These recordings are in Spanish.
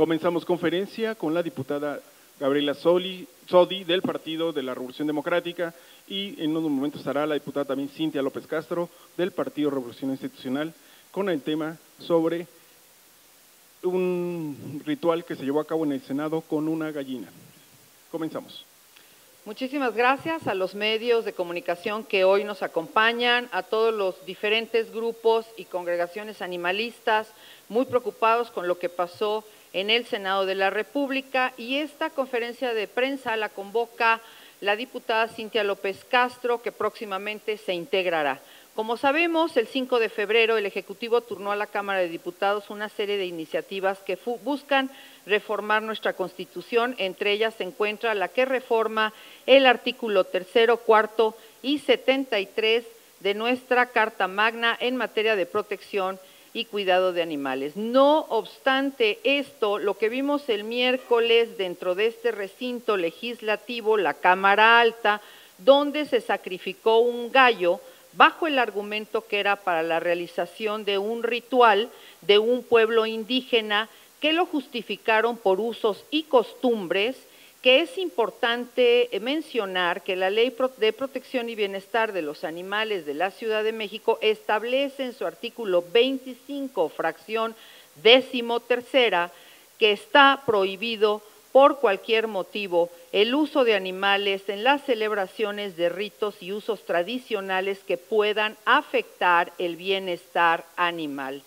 Comenzamos conferencia con la diputada Gabriela Sodi del Partido de la Revolución Democrática y en unos momentos estará la diputada también Cintia López Castro del Partido Revolución Institucional con el tema sobre un ritual que se llevó a cabo en el Senado con una gallina. Comenzamos. Muchísimas gracias a los medios de comunicación que hoy nos acompañan, a todos los diferentes grupos y congregaciones animalistas muy preocupados con lo que pasó en el Senado de la República, y esta conferencia de prensa la convoca la diputada Cintia López Castro, que próximamente se integrará. Como sabemos, el 5 de febrero el Ejecutivo turnó a la Cámara de Diputados una serie de iniciativas que buscan reformar nuestra Constitución. Entre ellas se encuentra la que reforma el artículo 3º, 4º y 73 de nuestra Carta Magna en materia de protección y cuidado de animales. No obstante esto, lo que vimos el miércoles dentro de este recinto legislativo, la Cámara Alta, donde se sacrificó un gallo bajo el argumento que era para la realización de un ritual de un pueblo indígena, que lo justificaron por usos y costumbres, que es importante mencionar que la Ley de Protección y Bienestar de los Animales de la Ciudad de México establece en su artículo 25, fracción 13ª, que está prohibido por cualquier motivo el uso de animales en las celebraciones de ritos y usos tradicionales que puedan afectar el bienestar animal.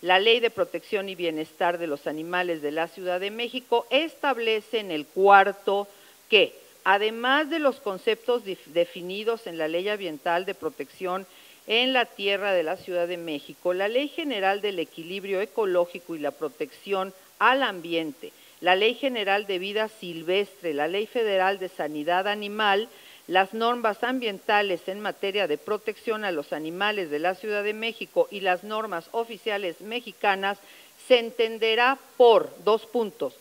La Ley de Protección y Bienestar de los Animales de la Ciudad de México establece en el cuarto que, además de los conceptos definidos en la Ley Ambiental de Protección en la Tierra de la Ciudad de México, la Ley General del Equilibrio Ecológico y la Protección al Ambiente, la Ley General de Vida Silvestre, la Ley Federal de Sanidad Animal, las normas ambientales en materia de protección a los animales de la Ciudad de México y las normas oficiales mexicanas, se entenderá por dos puntos: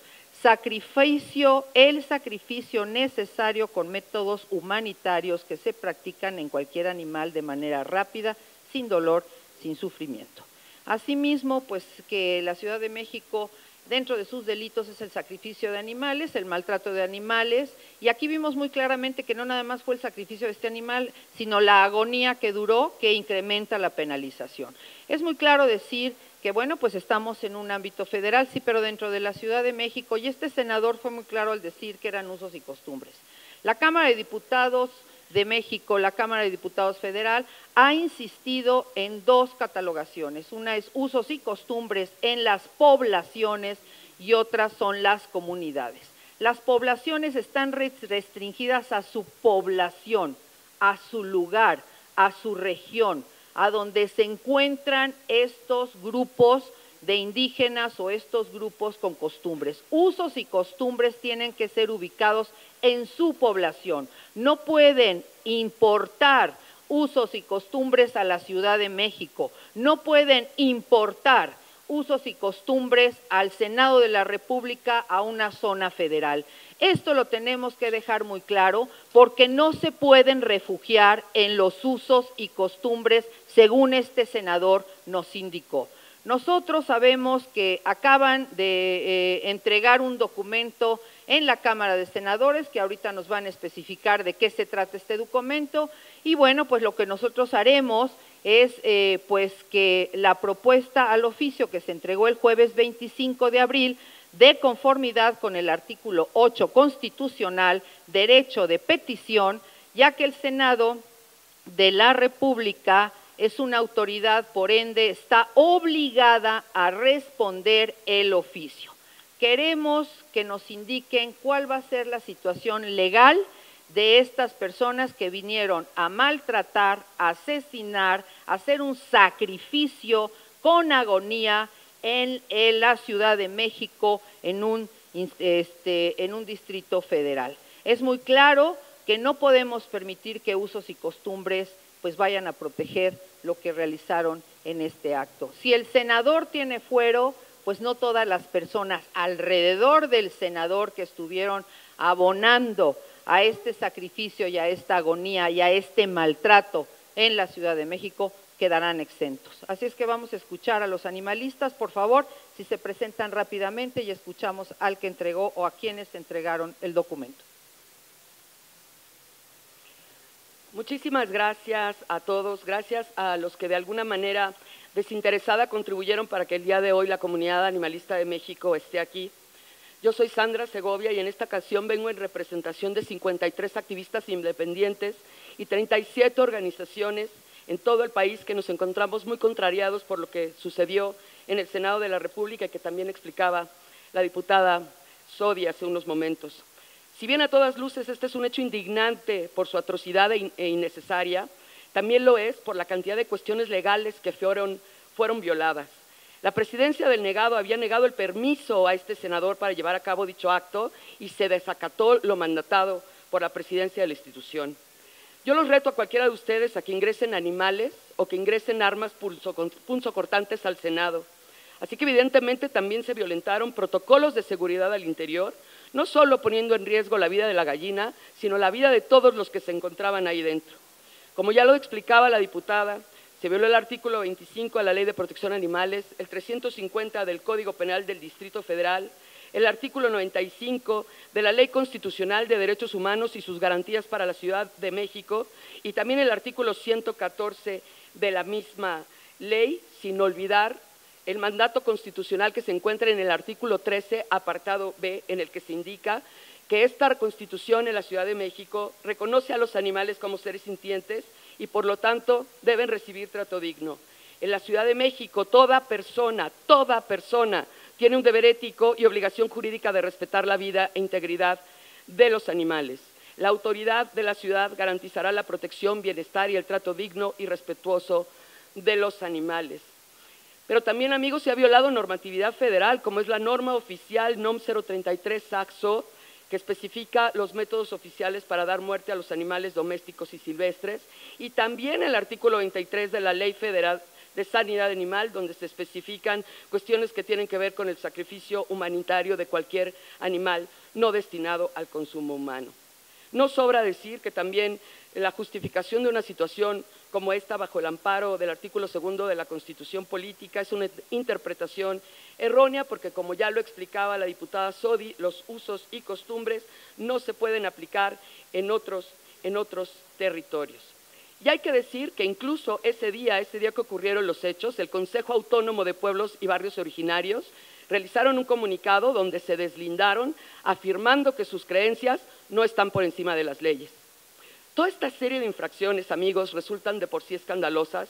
el sacrificio necesario con métodos humanitarios que se practican en cualquier animal de manera rápida, sin dolor, sin sufrimiento. Asimismo, pues que la Ciudad de México, dentro de sus delitos, es el sacrificio de animales, el maltrato de animales, y aquí vimos muy claramente que no nada más fue el sacrificio de este animal, sino la agonía que duró, que incrementa la penalización. Es muy claro decir que, bueno, pues estamos en un ámbito federal, sí, pero dentro de la Ciudad de México, y este senador fue muy claro al decir que eran usos y costumbres. La Cámara de Diputados de México, la Cámara de Diputados Federal, ha insistido en dos catalogaciones. Una es usos y costumbres en las poblaciones y otras son las comunidades. Las poblaciones están restringidas a su población, a su lugar, a su región, a donde se encuentran estos grupos de indígenas o estos grupos con costumbres. Usos y costumbres tienen que ser ubicados en su población. No pueden importar usos y costumbres a la Ciudad de México, no pueden importar usos y costumbres al Senado de la República, a una zona federal. Esto lo tenemos que dejar muy claro, porque no se pueden refugiar en los usos y costumbres según este senador nos indicó. Nosotros sabemos que acaban de entregar un documento en la Cámara de Senadores, que ahorita nos van a especificar de qué se trata este documento, y bueno, pues lo que nosotros haremos es pues que la propuesta al oficio que se entregó el jueves 25 de abril, de conformidad con el artículo 8 constitucional, derecho de petición, ya que el Senado de la República es una autoridad, por ende está obligada a responder el oficio. Queremos que nos indiquen cuál va a ser la situación legal de estas personas que vinieron a maltratar, a asesinar, a hacer un sacrificio con agonía en la Ciudad de México, en un distrito federal. Es muy claro que no podemos permitir que usos y costumbres pues vayan a proteger lo que realizaron en este acto. Si el senador tiene fuero, pues no todas las personas alrededor del senador que estuvieron abonando a este sacrificio y a esta agonía y a este maltrato en la Ciudad de México quedarán exentos. Así es que vamos a escuchar a los animalistas, por favor, si se presentan rápidamente y escuchamos al que entregó o a quienes entregaron el documento. Muchísimas gracias a todos, gracias a los que de alguna manera desinteresada contribuyeron para que el día de hoy la comunidad animalista de México esté aquí. Yo soy Sandra Segovia y en esta ocasión vengo en representación de 53 activistas independientes y 37 organizaciones en todo el país que nos encontramos muy contrariados por lo que sucedió en el Senado de la República y que también explicaba la diputada Sodi hace unos momentos. Si bien a todas luces este es un hecho indignante por su atrocidad e innecesaria, también lo es por la cantidad de cuestiones legales que fueron violadas. La presidencia del negado había negado el permiso a este senador para llevar a cabo dicho acto y se desacató lo mandatado por la presidencia de la institución. Yo los reto a cualquiera de ustedes a que ingresen animales o que ingresen armas punzocortantes al Senado. Así que evidentemente también se violentaron protocolos de seguridad al interior, no solo poniendo en riesgo la vida de la gallina, sino la vida de todos los que se encontraban ahí dentro. Como ya lo explicaba la diputada, se violó el artículo 25 de la Ley de Protección de Animales, el 350 del Código Penal del Distrito Federal, el artículo 95 de la Ley Constitucional de Derechos Humanos y sus garantías para la Ciudad de México y también el artículo 114 de la misma ley, sin olvidar el mandato constitucional que se encuentra en el artículo 13, apartado B, en el que se indica que esta Constitución en la Ciudad de México reconoce a los animales como seres sintientes y por lo tanto deben recibir trato digno. En la Ciudad de México toda persona tiene un deber ético y obligación jurídica de respetar la vida e integridad de los animales. La autoridad de la ciudad garantizará la protección, bienestar y el trato digno y respetuoso de los animales. Pero también, amigos, se ha violado normatividad federal, como es la norma oficial NOM 033-SACSO, que especifica los métodos oficiales para dar muerte a los animales domésticos y silvestres, y también el artículo 23 de la Ley Federal de Sanidad Animal, donde se especifican cuestiones que tienen que ver con el sacrificio humanitario de cualquier animal no destinado al consumo humano. No sobra decir que también la justificación de una situación como esta bajo el amparo del artículo 2 de la Constitución Política es una interpretación errónea porque, como ya lo explicaba la diputada Sodi, los usos y costumbres no se pueden aplicar en otros territorios. Y hay que decir que incluso ese día que ocurrieron los hechos, el Consejo Autónomo de Pueblos y Barrios Originarios realizaron un comunicado donde se deslindaron afirmando que sus creencias no están por encima de las leyes. Toda esta serie de infracciones, amigos, resultan de por sí escandalosas,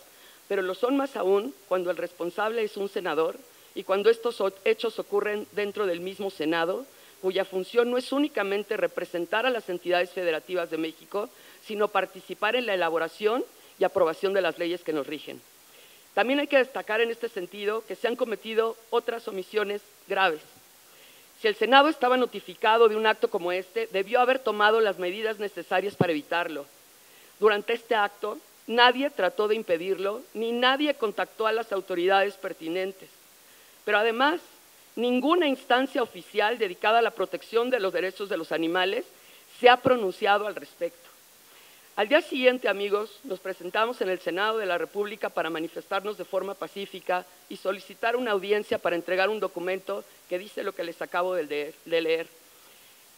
pero lo son más aún cuando el responsable es un senador y cuando estos hechos ocurren dentro del mismo Senado, cuya función no es únicamente representar a las entidades federativas de México, sino participar en la elaboración y aprobación de las leyes que nos rigen. También hay que destacar en este sentido que se han cometido otras omisiones graves. Si el Senado estaba notificado de un acto como este, debió haber tomado las medidas necesarias para evitarlo. Durante este acto, nadie trató de impedirlo, ni nadie contactó a las autoridades pertinentes. Pero además, ninguna instancia oficial dedicada a la protección de los derechos de los animales se ha pronunciado al respecto. Al día siguiente, amigos, nos presentamos en el Senado de la República para manifestarnos de forma pacífica y solicitar una audiencia para entregar un documento que dice lo que les acabo de leer.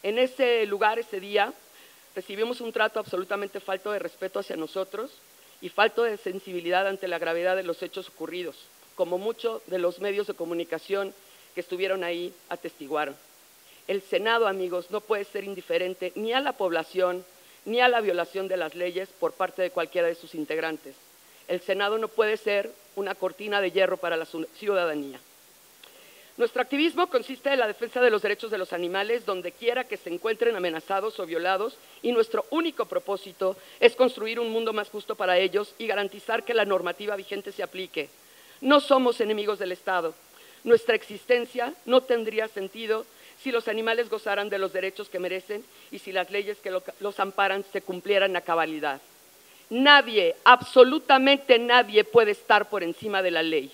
En ese lugar, ese día, recibimos un trato absolutamente falto de respeto hacia nosotros y falto de sensibilidad ante la gravedad de los hechos ocurridos, como muchos de los medios de comunicación que estuvieron ahí atestiguaron. El Senado, amigos, no puede ser indiferente ni a la población, ni a la violación de las leyes por parte de cualquiera de sus integrantes. El Senado no puede ser una cortina de hierro para la ciudadanía. Nuestro activismo consiste en la defensa de los derechos de los animales donde quiera que se encuentren amenazados o violados y nuestro único propósito es construir un mundo más justo para ellos y garantizar que la normativa vigente se aplique. No somos enemigos del Estado. Nuestra existencia no tendría sentido si los animales gozaran de los derechos que merecen y si las leyes que los amparan se cumplieran a cabalidad. Nadie, absolutamente nadie puede estar por encima de la ley.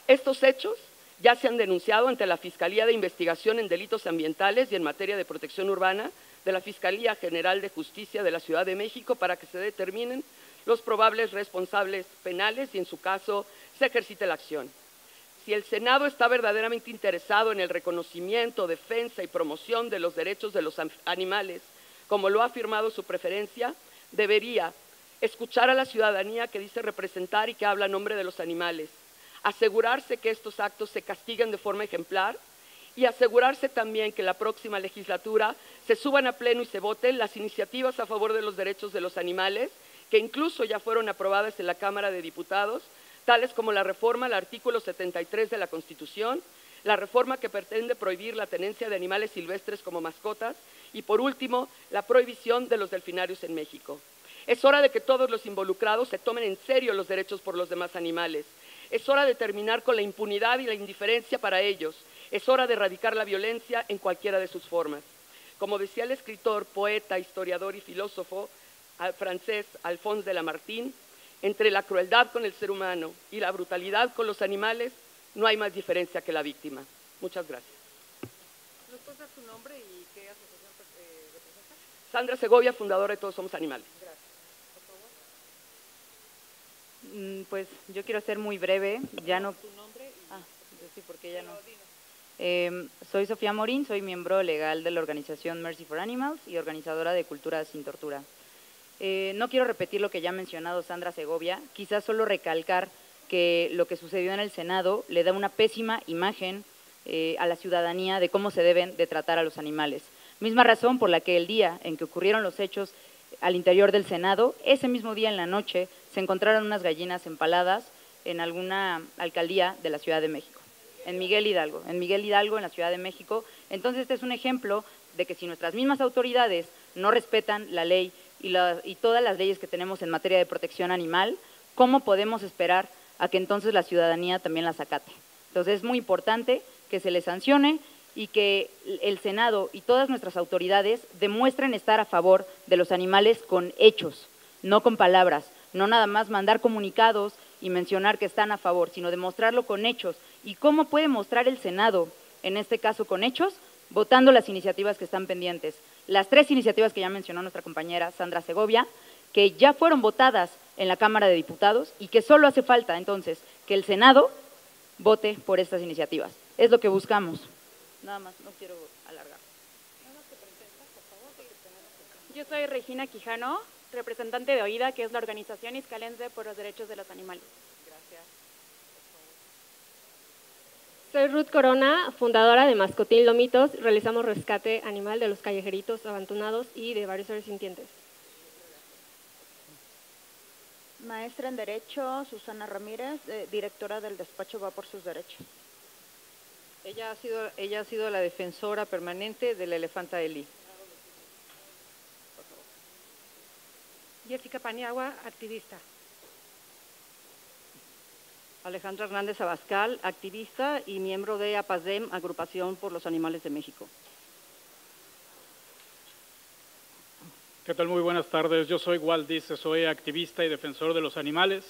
Estos hechos ya se han denunciado ante la Fiscalía de Investigación en Delitos Ambientales y en materia de protección urbana de la Fiscalía General de Justicia de la Ciudad de México para que se determinen los probables responsables penales y, en su caso, se ejercite la acción. Si el Senado está verdaderamente interesado en el reconocimiento, defensa y promoción de los derechos de los animales, como lo ha afirmado su preferencia, debería escuchar a la ciudadanía que dice representar y que habla a nombre de los animales, asegurarse que estos actos se castiguen de forma ejemplar y asegurarse también que la próxima legislatura se suban a pleno y se voten las iniciativas a favor de los derechos de los animales, que incluso ya fueron aprobadas en la Cámara de Diputados, tales como la reforma al artículo 73 de la Constitución, la reforma que pretende prohibir la tenencia de animales silvestres como mascotas y, por último, la prohibición de los delfinarios en México. Es hora de que todos los involucrados se tomen en serio los derechos por los demás animales. Es hora de terminar con la impunidad y la indiferencia para ellos. Es hora de erradicar la violencia en cualquiera de sus formas. Como decía el escritor, poeta, historiador y filósofo francés Alphonse de Lamartine, entre la crueldad con el ser humano y la brutalidad con los animales no hay más diferencia que la víctima. Muchas gracias. ¿Nos puede dar su nombre y qué asociación representa? Sandra Segovia, fundadora de Todos Somos Animales. Gracias. Por favor. Pues yo quiero ser muy breve, ya no… ¿Tu nombre? Sí, porque ya no… soy Sofía Morín, soy miembro legal de la organización Mercy for Animals y organizadora de Cultura Sin Tortura. No quiero repetir lo que ya ha mencionado Sandra Segovia, quizás solo recalcar que lo que sucedió en el Senado le da una pésima imagen a la ciudadanía de cómo se deben de tratar a los animales. Misma razón por la que el día en que ocurrieron los hechos al interior del Senado, ese mismo día en la noche se encontraron unas gallinas empaladas en alguna alcaldía de la Ciudad de México, en Miguel Hidalgo, en la Ciudad de México. Entonces este es un ejemplo de que si nuestras mismas autoridades no respetan la ley y todas las leyes que tenemos en materia de protección animal, ¿cómo podemos esperar a que entonces la ciudadanía también las acate? Entonces es muy importante que se les sancione y que el Senado y todas nuestras autoridades demuestren estar a favor de los animales con hechos, no con palabras, no nada más mandar comunicados y mencionar que están a favor, sino demostrarlo con hechos. ¿Y cómo puede mostrar el Senado, en este caso con hechos? Votando las iniciativas que están pendientes. Las 3 iniciativas que ya mencionó nuestra compañera Sandra Segovia, que ya fueron votadas en la Cámara de Diputados y que solo hace falta entonces que el Senado vote por estas iniciativas. Es lo que buscamos. Nada más, no quiero alargar. Yo soy Regina Quijano, representante de OIDA, que es la Organización Iscalense por los Derechos de los Animales. Gracias. Soy Ruth Corona, fundadora de Mascotín Lomitos. Realizamos rescate animal de los callejeritos abandonados y de varios seres sintientes. Maestra en Derecho, Susana Ramírez, directora del despacho Va por sus Derechos. Ella ha sido la defensora permanente de la elefanta Eli. Jessica Paniagua, activista. Alejandra Hernández Abascal, activista y miembro de APASDEM, Agrupación por los Animales de México. ¿Qué tal? Muy buenas tardes. Yo soy Walt Dice, soy activista y defensor de los animales.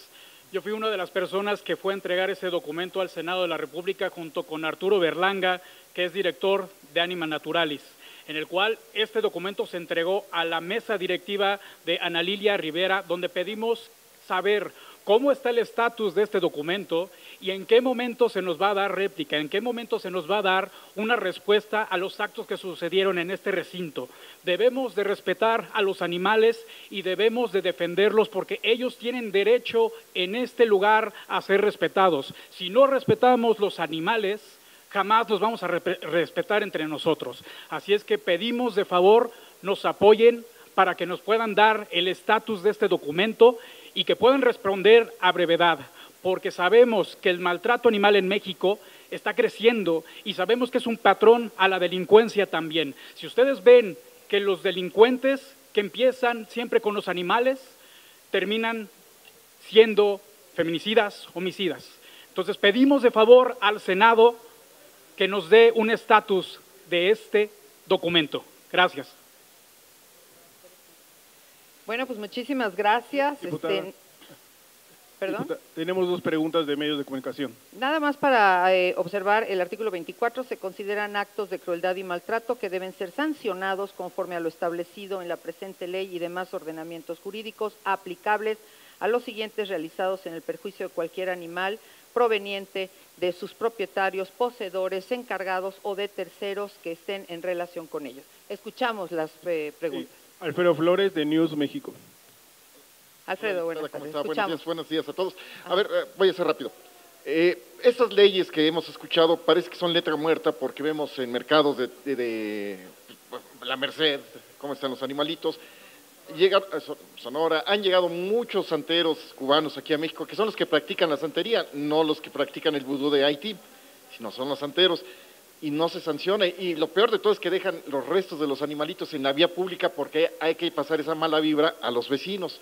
Yo fui una de las personas que fue a entregar ese documento al Senado de la República junto con Arturo Berlanga, que es director de Anima Naturalis, en el cual este documento se entregó a la mesa directiva de Ana Lilia Rivera, donde pedimos saber cómo está el estatus de este documento y en qué momento se nos va a dar réplica, en qué momento se nos va a dar una respuesta a los actos que sucedieron en este recinto. Debemos de respetar a los animales y debemos de defenderlos porque ellos tienen derecho en este lugar a ser respetados. Si no respetamos los animales, jamás los vamos a respetar entre nosotros. Así es que pedimos de favor nos apoyen para que nos puedan dar el estatus de este documento y que puedan responder a brevedad, porque sabemos que el maltrato animal en México está creciendo y sabemos que es un patrón a la delincuencia también. Si ustedes ven que los delincuentes que empiezan siempre con los animales terminan siendo feminicidas, homicidas. Entonces pedimos de favor al Senado que nos dé un estatus de este documento. Gracias. Bueno, pues muchísimas gracias. ¿Perdón? Tenemos 2 preguntas de medios de comunicación. Nada más para observar el artículo 24, se consideran actos de crueldad y maltrato que deben ser sancionados conforme a lo establecido en la presente ley y demás ordenamientos jurídicos aplicables a los siguientes realizados en el perjuicio de cualquier animal proveniente de sus propietarios, poseedores, encargados o de terceros que estén en relación con ellos. Escuchamos las preguntas. Sí. Alfredo Flores, de News México. Alfredo, buenas tardes. Buenos días a todos. A ver, voy a ser rápido. Estas leyes que hemos escuchado parece que son letra muerta porque vemos en mercados de la Merced cómo están los animalitos. Sonora, han llegado muchos santeros cubanos aquí a México que son los que practican la santería, no los que practican el vudú de Haití, sino son los santeros, y no se sanciona. Y lo peor de todo es que dejan los restos de los animalitos en la vía pública porque hay que pasar esa mala vibra a los vecinos.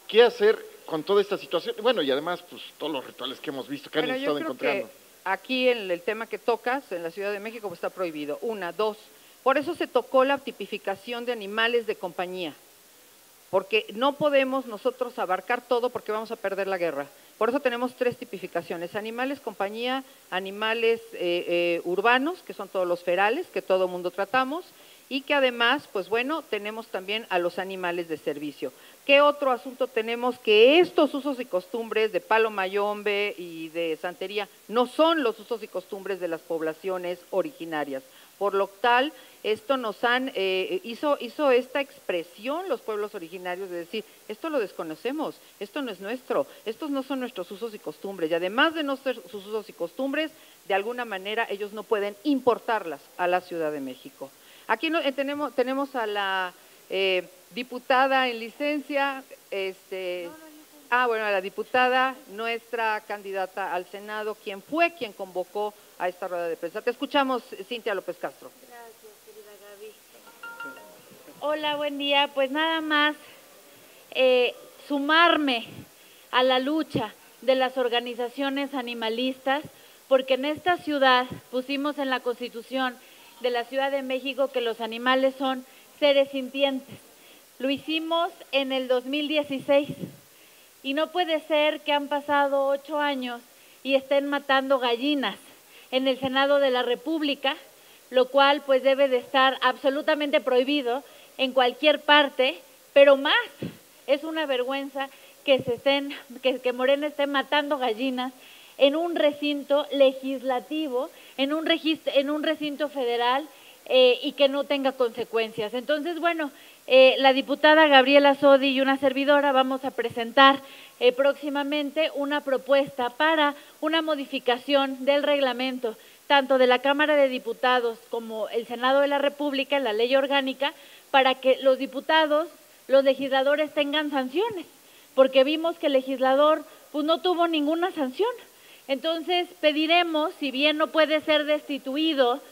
¿Qué hacer con toda esta situación? Bueno, y además, pues todos los rituales que hemos visto, que han estado encontrando. Aquí en el tema que tocas, en la Ciudad de México, pues está prohibido. 1, 2. Por eso se tocó la tipificación de animales de compañía, porque no podemos nosotros abarcar todo porque vamos a perder la guerra. Por eso tenemos 3 tipificaciones: animales compañía, animales urbanos, que son todos los ferales, que todo mundo tratamos, y que además, pues bueno, tenemos también a los animales de servicio. ¿Qué otro asunto tenemos? Que estos usos y costumbres de palo mayombe y de santería no son los usos y costumbres de las poblaciones originarias. Por lo tal, esto nos hizo esta expresión los pueblos originarios de decir, esto lo desconocemos, esto no es nuestro, estos no son nuestros usos y costumbres, y además de no ser sus usos y costumbres, de alguna manera ellos no pueden importarlas a la Ciudad de México. Aquí tenemos a la diputada en licencia, a la diputada, nuestra candidata al Senado, quien convocó a esta rueda de prensa. Te escuchamos, Cintia López Castro. Gracias, querida Gaby. Hola, buen día. Pues nada más sumarme a la lucha de las organizaciones animalistas, porque en esta ciudad pusimos en la Constitución de la Ciudad de México que los animales son seres sintientes. Lo hicimos en el 2016 y no puede ser que han pasado 8 años y estén matando gallinas en el Senado de la República, lo cual pues debe de estar absolutamente prohibido en cualquier parte, pero más es una vergüenza que Morena esté matando gallinas en un recinto legislativo, en un recinto federal y que no tenga consecuencias. Entonces, bueno, la diputada Gabriela Sodi y una servidora vamos a presentar próximamente una propuesta para una modificación del reglamento, tanto de la Cámara de Diputados como el Senado de la República, en la ley orgánica, para que los diputados, los legisladores tengan sanciones, porque vimos que el legislador pues no tuvo ninguna sanción. Entonces pediremos, si bien no puede ser destituido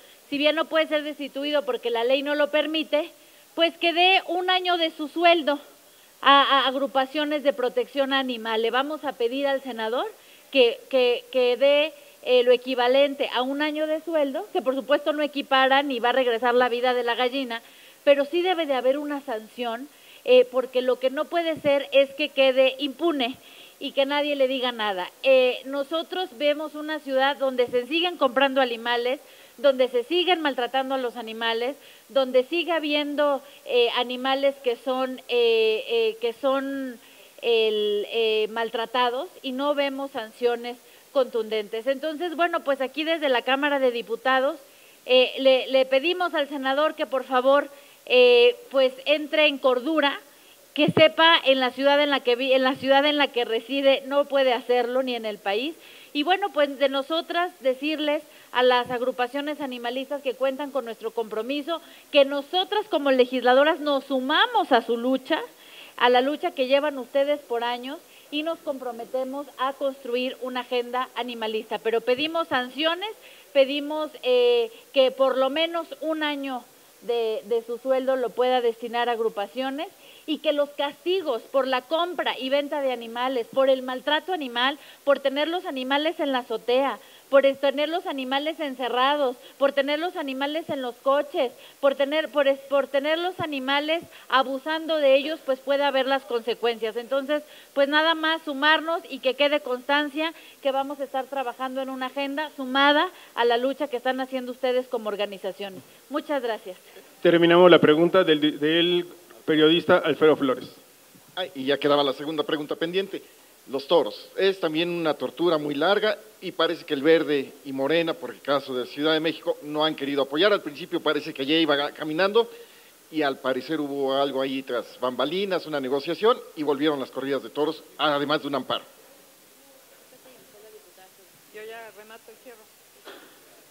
porque la ley no lo permite, pues que dé 1 año de su sueldo a agrupaciones de protección animal. Le vamos a pedir al senador que dé lo equivalente a 1 año de sueldo, que por supuesto no equipara ni va a regresar la vida de la gallina, pero sí debe de haber una sanción, porque lo que no puede ser es que quede impune y que nadie le diga nada. Nosotros vemos una ciudad donde se siguen comprando animales, donde se siguen maltratando a los animales, donde sigue habiendo animales que son maltratados y no vemos sanciones contundentes. Entonces, bueno, pues aquí desde la Cámara de Diputados le pedimos al senador que por favor pues entre en cordura, que sepa en la ciudad en la que reside no puede hacerlo ni en el país. Y bueno, pues de nosotras decirles a las agrupaciones animalistas que cuentan con nuestro compromiso, que nosotras como legisladoras nos sumamos a su lucha, a la lucha que llevan ustedes por años, y nos comprometemos a construir una agenda animalista. Pero pedimos sanciones, pedimos que por lo menos 1 año de su sueldo lo pueda destinar a agrupaciones, y que los castigos por la compra y venta de animales, por el maltrato animal, por tener los animales en la azotea, por tener los animales encerrados, por tener los animales en los coches, por tener los animales abusando de ellos, pues puede haber las consecuencias. Entonces, pues nada más sumarnos y que quede constancia que vamos a estar trabajando en una agenda sumada a la lucha que están haciendo ustedes como organizaciones. Muchas gracias. Terminamos la pregunta del periodista Alfredo Flores. Y ya quedaba la segunda pregunta pendiente. Los toros, es también una tortura muy larga y parece que el Verde y Morena, por el caso de Ciudad de México, no han querido apoyar. Al principio parece que ya iba caminando y al parecer hubo algo ahí tras bambalinas, una negociación y volvieron las corridas de toros, además de un amparo. Yo ya remato y cierro.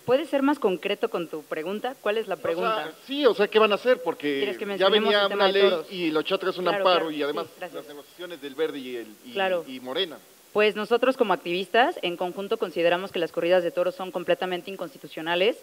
¿Puedes ser más concreto con tu pregunta? ¿Cuál es la pregunta? O sea, ¿qué van a hacer? Porque ya venía una ley y lo otro es un amparo y además las negociaciones del Verde y Morena. Pues nosotros como activistas en conjunto consideramos que las corridas de toros son completamente inconstitucionales.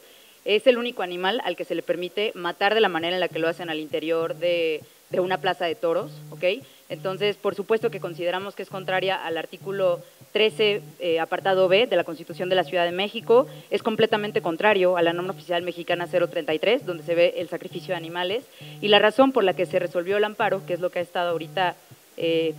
Es el único animal al que se le permite matar de la manera en la que lo hacen al interior de una plaza de toros, ¿ok? Entonces, por supuesto que consideramos que es contraria al artículo 13, apartado B de la Constitución de la Ciudad de México, es completamente contrario a la norma oficial mexicana 033, donde se ve el sacrificio de animales, y la razón por la que se resolvió el amparo, que es lo que ha estado ahorita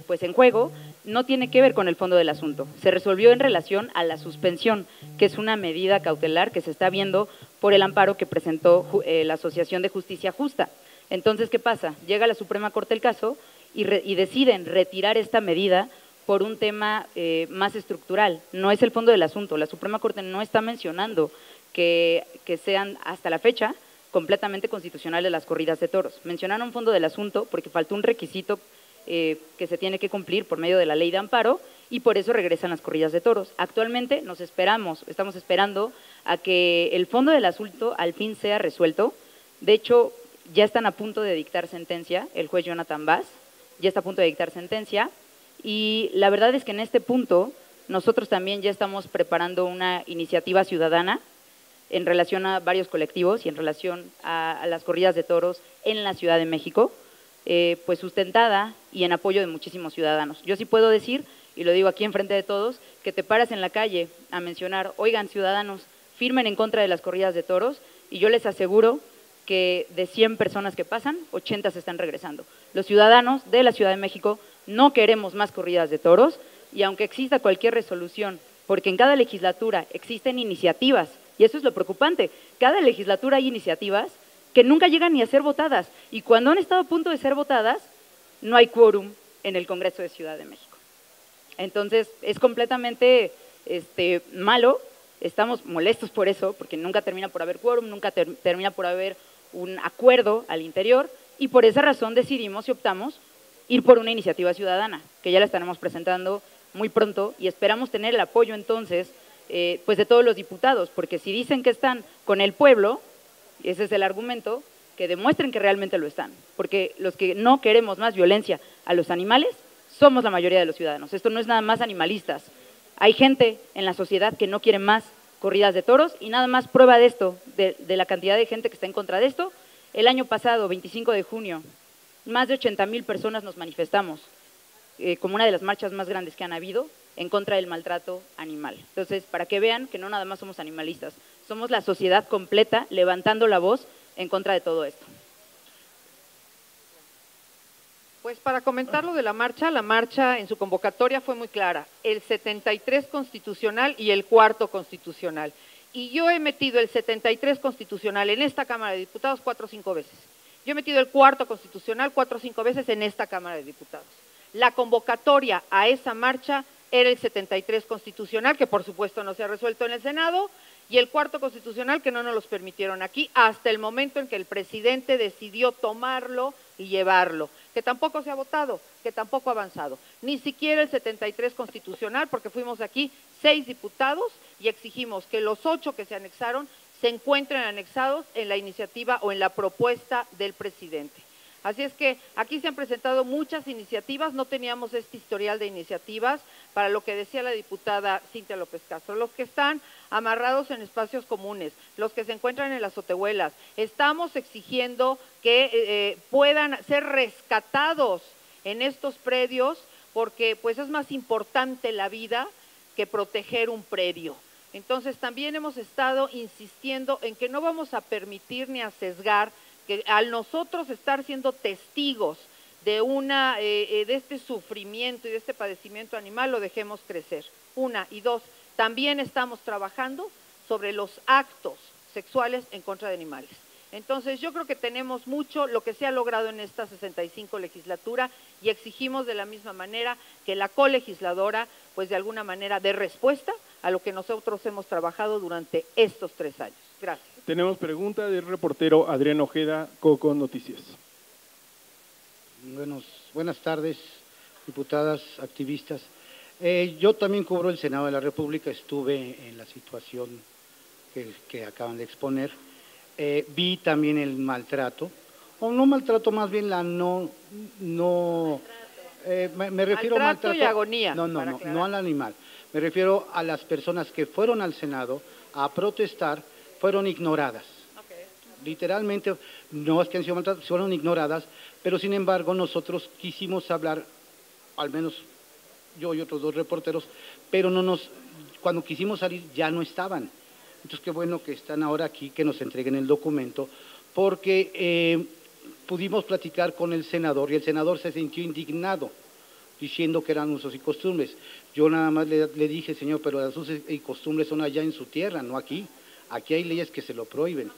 pues en juego, no tiene que ver con el fondo del asunto. Se resolvió en relación a la suspensión, que es una medida cautelar que se está viendo por el amparo que presentó la Asociación de Justicia Justa. Entonces, ¿qué pasa? Llega a la Suprema Corte el caso y deciden retirar esta medida por un tema más estructural. No es el fondo del asunto. La Suprema Corte no está mencionando que sean hasta la fecha completamente constitucionales las corridas de toros. Mencionaron fondo del asunto porque faltó un requisito que se tiene que cumplir por medio de la ley de amparo y por eso regresan las corridas de toros. Actualmente estamos esperando a que el fondo del asunto al fin sea resuelto. De hecho, ya están a punto de dictar sentencia, el juez Jonathan Bass ya está a punto de dictar sentencia y la verdad es que en este punto nosotros también ya estamos preparando una iniciativa ciudadana en relación a varios colectivos y en relación a las corridas de toros en la Ciudad de México, pues sustentada y en apoyo de muchísimos ciudadanos. Yo sí puedo decir, y lo digo aquí enfrente de todos, que te paras en la calle a mencionar, oigan ciudadanos, firmen en contra de las corridas de toros, y yo les aseguro que de 100 personas que pasan, 80 se están regresando. Los ciudadanos de la Ciudad de México no queremos más corridas de toros, y aunque exista cualquier resolución, porque en cada legislatura existen iniciativas, y eso es lo preocupante, cada legislatura hay iniciativas que nunca llegan ni a ser votadas, y cuando han estado a punto de ser votadas, no hay quórum en el Congreso de Ciudad de México. Entonces, es completamente malo, estamos molestos por eso, porque nunca termina por haber quórum, nunca termina por haber un acuerdo al interior, y por esa razón decidimos y optamos ir por una iniciativa ciudadana, que ya la estaremos presentando muy pronto, y esperamos tener el apoyo entonces, pues de todos los diputados, porque si dicen que están con el pueblo, y ese es el argumento, que demuestren que realmente lo están, porque los que no queremos más violencia a los animales somos la mayoría de los ciudadanos. Esto no es nada más animalistas. Hay gente en la sociedad que no quiere más corridas de toros y nada más prueba de esto, de la cantidad de gente que está en contra de esto. El año pasado, 25 de junio, más de 80,000 personas nos manifestamos como una de las marchas más grandes que han habido en contra del maltrato animal. Entonces, para que vean que no nada más somos animalistas, somos la sociedad completa levantando la voz en contra de todo esto. Pues para comentar lo de la marcha en su convocatoria fue muy clara, el 73 constitucional y el 4º constitucional. Y yo he metido el 73 constitucional en esta Cámara de Diputados 4 o 5 veces. Yo he metido el 4º constitucional 4 o 5 veces en esta Cámara de Diputados. La convocatoria a esa marcha era el 73 constitucional, que por supuesto no se ha resuelto en el Senado, y el 4º constitucional, que no nos los permitieron aquí, hasta el momento en que el presidente decidió tomarlo y llevarlo, que tampoco se ha votado, que tampoco ha avanzado, ni siquiera el 73 constitucional, porque fuimos aquí 6 diputados y exigimos que los 8 que se anexaron se encuentren anexados en la iniciativa o en la propuesta del presidente. Así es que aquí se han presentado muchas iniciativas, no teníamos este historial de iniciativas para lo que decía la diputada Cintia López Castro, los que están amarrados en espacios comunes, los que se encuentran en las azotehuelas. Estamos exigiendo que puedan ser rescatados en estos predios porque pues es más importante la vida que proteger un predio. Entonces también hemos estado insistiendo en que no vamos a permitir ni a sesgar que al nosotros estar siendo testigos de este sufrimiento y de este padecimiento animal lo dejemos crecer. 1 y 2, también estamos trabajando sobre los actos sexuales en contra de animales. Entonces, yo creo que tenemos mucho lo que se ha logrado en esta 65 legislatura y exigimos de la misma manera que la colegisladora, pues de alguna manera, dé respuesta a lo que nosotros hemos trabajado durante estos 3 años. Gracias. Tenemos pregunta del reportero Adrián Ojeda, Coco Noticias. Buenas tardes, diputadas, activistas. Yo también cubro el Senado de la República, estuve en la situación que acaban de exponer. Vi también el maltrato, o no maltrato, más bien la me refiero a maltrato y agonía. No al animal. Me refiero a las personas que fueron al Senado a protestar, fueron ignoradas. Okay. Literalmente, no es que han sido maltratadas, fueron ignoradas, pero sin embargo nosotros quisimos hablar, al menos yo y otros 2 reporteros, pero cuando quisimos salir ya no estaban. Entonces, qué bueno que están ahora aquí, que nos entreguen el documento, porque pudimos platicar con el senador y el senador se sintió indignado, diciendo que eran usos y costumbres. Yo nada más le dije, señor, pero las usos y costumbres son allá en su tierra, no aquí. Aquí hay leyes que se lo prohíben.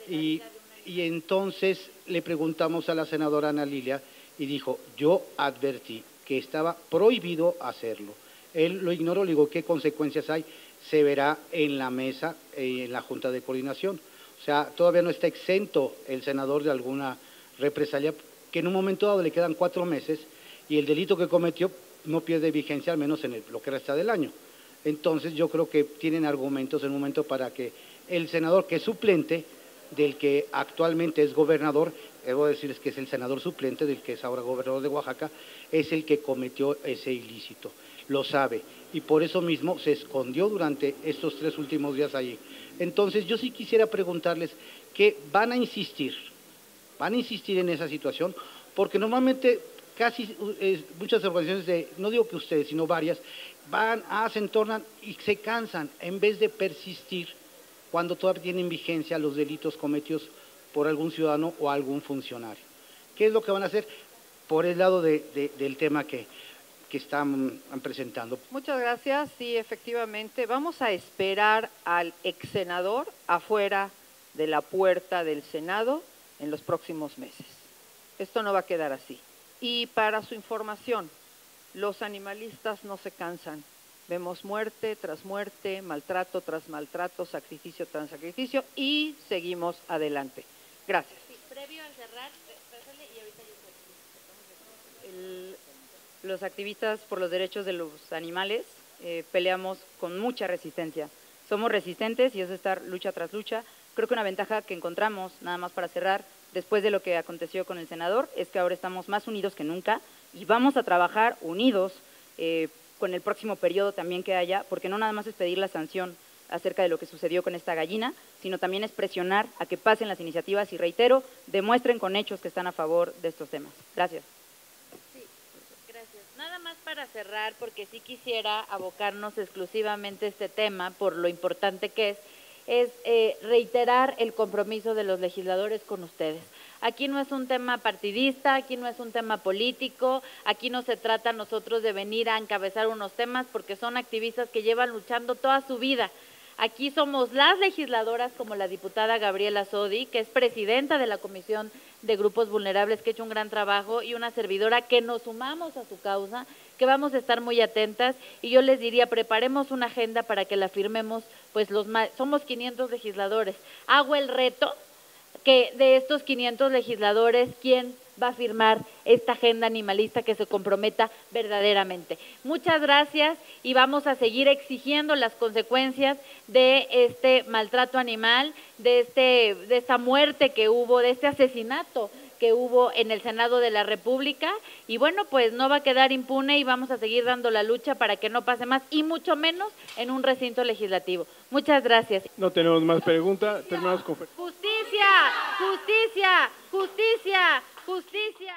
Y entonces le preguntamos a la senadora Ana Lilia y dijo, yo advertí que estaba prohibido hacerlo. Él lo ignoró, le digo, ¿qué consecuencias hay? Se verá en la mesa, en la Junta de Coordinación. O sea, todavía no está exento el senador de alguna represalia, que en un momento dado le quedan 4 meses y el delito que cometió no pierde vigencia, al menos en lo que resta del año. Entonces, yo creo que tienen argumentos en un momento para que el senador, que es suplente del que actualmente es gobernador, debo decirles que es el senador suplente del que es ahora gobernador de Oaxaca, es el que cometió ese ilícito. Lo sabe, y por eso mismo se escondió durante estos 3 últimos días allí. Entonces, yo sí quisiera preguntarles que van a insistir en esa situación, porque normalmente muchas organizaciones, no digo que ustedes, sino varias, hacen, tornan y se cansan, en vez de persistir cuando todavía tienen vigencia los delitos cometidos por algún ciudadano o algún funcionario. ¿Qué es lo que van a hacer por el lado del tema que están presentando? Muchas gracias. Sí, efectivamente, vamos a esperar al ex senador afuera de la puerta del Senado en los próximos meses. Esto no va a quedar así. Y para su información, los animalistas no se cansan. Vemos muerte tras muerte, maltrato tras maltrato, sacrificio tras sacrificio y seguimos adelante. Gracias. Sí, previo a cerrar, pásale y ahorita yo Los activistas por los derechos de los animales peleamos con mucha resistencia. Somos resistentes y es estar lucha tras lucha. Creo que una ventaja que encontramos, nada más para cerrar, después de lo que aconteció con el senador, es que ahora estamos más unidos que nunca y vamos a trabajar unidos con el próximo periodo también que haya, porque no nada más es pedir la sanción acerca de lo que sucedió con esta gallina, sino también es presionar a que pasen las iniciativas y, reitero, demuestren con hechos que están a favor de estos temas. Gracias. Nada más para cerrar, porque sí quisiera abocarnos exclusivamente a este tema, por lo importante que es reiterar el compromiso de los legisladores con ustedes. Aquí no es un tema partidista, aquí no es un tema político, aquí no se trata nosotros de venir a encabezar unos temas porque son activistas que llevan luchando toda su vida. Aquí somos las legisladoras, como la diputada Gabriela Sodi, que es presidenta de la Comisión de Grupos Vulnerables, que ha hecho un gran trabajo, y una servidora que nos sumamos a su causa, que vamos a estar muy atentas, y yo les diría, preparemos una agenda para que la firmemos, pues somos 500 legisladores. Hago el reto que de estos 500 legisladores, ¿quién va a firmar esta agenda animalista que se comprometa verdaderamente? Muchas gracias y vamos a seguir exigiendo las consecuencias de este maltrato animal, de esta muerte que hubo, de este asesinato que hubo en el Senado de la República, y bueno, pues no va a quedar impune y vamos a seguir dando la lucha para que no pase más, y mucho menos en un recinto legislativo. Muchas gracias. No tenemos más preguntas, terminamos con... Justicia, justicia, justicia, justicia.